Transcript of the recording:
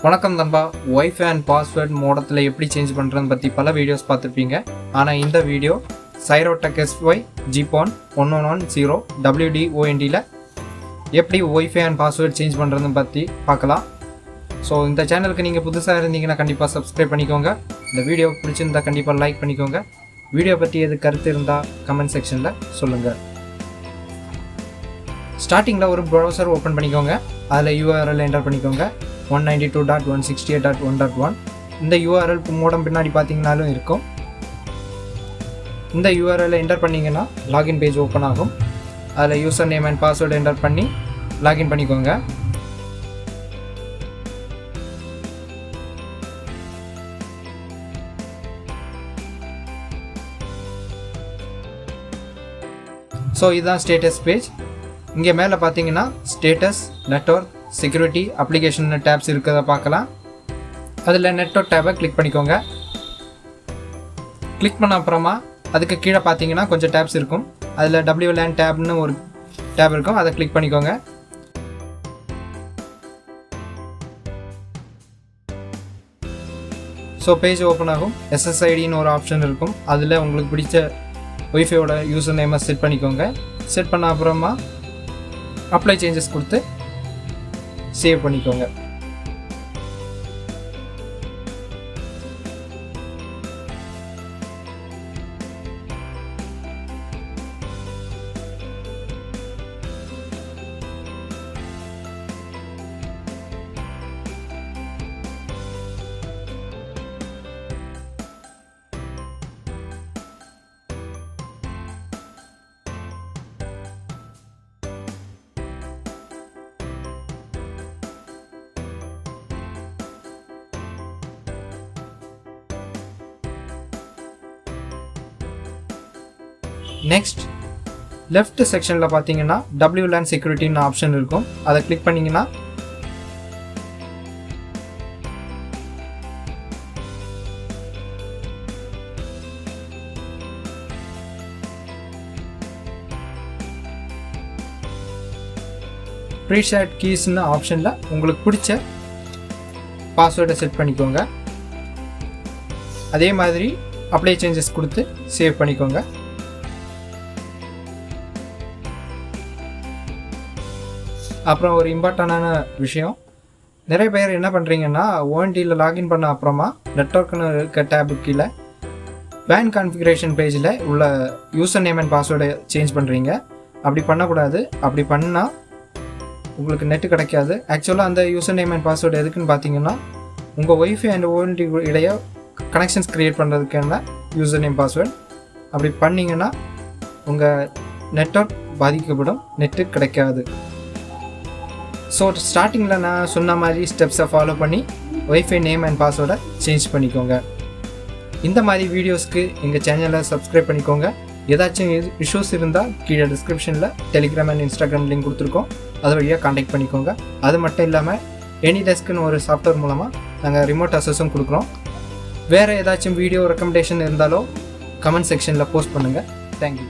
வணக்கம் நண்பா. Wifi and password மோடத்தில் எப்படி சேஞ்ச் பண்ணுறதுன்னு பற்றி பல வீடியோஸ் பார்த்துருப்பீங்க. ஆனால் இந்த வீடியோ SyroTech SY GPON 1110 WDONTல எப்படி வைஃபை அண்ட் பாஸ்வேர்ட் சேஞ்ச் பண்ணுறதுன்னு பற்றி பார்க்கலாம். ஸோ இந்த சேனலுக்கு நீங்கள் புதுசாக இருந்தீங்கன்னா கண்டிப்பாக சப்ஸ்கிரைப் பண்ணிக்கோங்க. இந்த வீடியோ பிடிச்சிருந்தால் கண்டிப்பாக லைக் பண்ணிக்கோங்க. வீடியோ பற்றி எது கருத்து இருந்தால் கமெண்ட் செக்ஷனில் சொல்லுங்கள். ஸ்டார்டிங்கில் ஒரு ப்ரௌசர் ஓப்பன் பண்ணிக்கோங்க. அதில் URL என்டர் பண்ணிக்கோங்க. 192.168.1.1 இந்த URL மோடம் பின்னாடி பார்த்தீங்கன்னாலும் இருக்கும். இந்த URL என்டர் பண்ணிங்கன்னா லாகின் பேஜ் ஓப்பன் ஆகும். அதில் user name and password enter பண்ணி லாகின் பண்ணிக்கோங்க. ஸோ இதுதான் ஸ்டேட்டஸ் பேஜ். இங்கே மேலே பார்த்தீங்கன்னா status, network, security, application tabs இருக்கிறத பார்க்கலாம். அதில் நெட்வொர்க் டேபை கிளிக் பண்ணிக்கோங்க. கிளிக் பண்ண அப்புறமா அதுக்கு கீழே பார்த்தீங்கன்னா கொஞ்சம் டேப்ஸ் இருக்கும். அதில் WLAN டேப்னு ஒரு டேப் இருக்கும், அதை கிளிக் பண்ணிக்கோங்க. ஸோ பேஜ் ஓப்பன் ஆகும். SSIDன்னு ஒரு ஆப்ஷன் இருக்கும். அதில் உங்களுக்கு பிடிச்ச வைஃபையோட யூசர் நேமை செட் பண்ணிக்கோங்க. செட் பண்ண அப்புறமா அப்ளை சேஞ்சஸ் கொடுத்து சேவ் பண்ணிக்கோங்க. நெக்ஸ்ட் லெஃப்ட் செக்ஷனில் பார்த்தீங்கன்னா WLAN செக்யூரிட்டின்னு ஆப்ஷன் இருக்கும். அதை கிளிக் பண்ணிங்கன்னா ப்ரீசெட் கீஸ்ன்னு ஆப்ஷனில் உங்களுக்கு பிடிச்ச பாஸ்வேர்டை செட் பண்ணிக்கோங்க. அதே மாதிரி அப்ளை சேஞ்சஸ் கொடுத்து சேவ் பண்ணிக்கோங்க. அப்புறம் ஒரு இம்பார்ட்டண்டான விஷயம், நிறைய பேர் என்ன பண்ணுறீங்கன்னா ONTல லாகின் பண்ண அப்புறமா நெட்வொர்க்னு இருக்க டேபு கீழே பேன் கான்ஃபிகரேஷன் பேஜில் உள்ள யூசர் நேம் அண்ட் பாஸ்வேர்டை சேஞ்ச் பண்ணுறீங்க. அப்படி பண்ணக்கூடாது. அப்படி பண்ணால் உங்களுக்கு நெட்டு கிடைக்காது. ஆக்சுவலாக அந்த யூசர் நேம் அண்ட் பாஸ்வேர்டு எதுக்குன்னு பார்த்தீங்கன்னா உங்கள் வைஃபை அண்ட் ONT இடையே கனெக்ஷன்ஸ் க்ரியேட் பண்ணுறதுக்கான யூசர் நேம் பாஸ்வேர்டு. அப்படி பண்ணிங்கன்னா உங்கள் நெட்வொர்க் பாதிக்கப்படும், நெட்டு கிடைக்காது. ஸோ ஸ்டார்டிங்கில் நான் சொன்ன மாதிரி ஸ்டெப்ஸை ஃபாலோ பண்ணி வைஃபை நேம் அண்ட் பாஸ்வேர்டை சேஞ்ச் பண்ணிக்கோங்க. இந்த மாதிரி வீடியோஸ்க்கு எங்கள் சேனலை சப்ஸ்கிரைப் பண்ணிக்கோங்க. ஏதாச்சும் இஷ்யூஸ் இருந்தால் கீழே டிஸ்கிரிப்ஷனில் டெலிகிராம் அண்ட் இன்ஸ்டாகிராம் லிங்க் கொடுத்துருக்கோம். அது வழியாக காண்டாக்ட் பண்ணிக்கோங்க. அது மட்டும் இல்லாமல் AnyDeskன்னு ஒரு சாஃப்ட்வேர் மூலமாக நாங்கள் ரிமோட் அக்சஸும் கொடுக்குறோம். வேறு ஏதாச்சும் வீடியோ ரெக்கமெண்டேஷன் இருந்தாலோ கமெண்ட் செக்ஷனில் போஸ்ட் பண்ணுங்கள். தேங்க்யூ.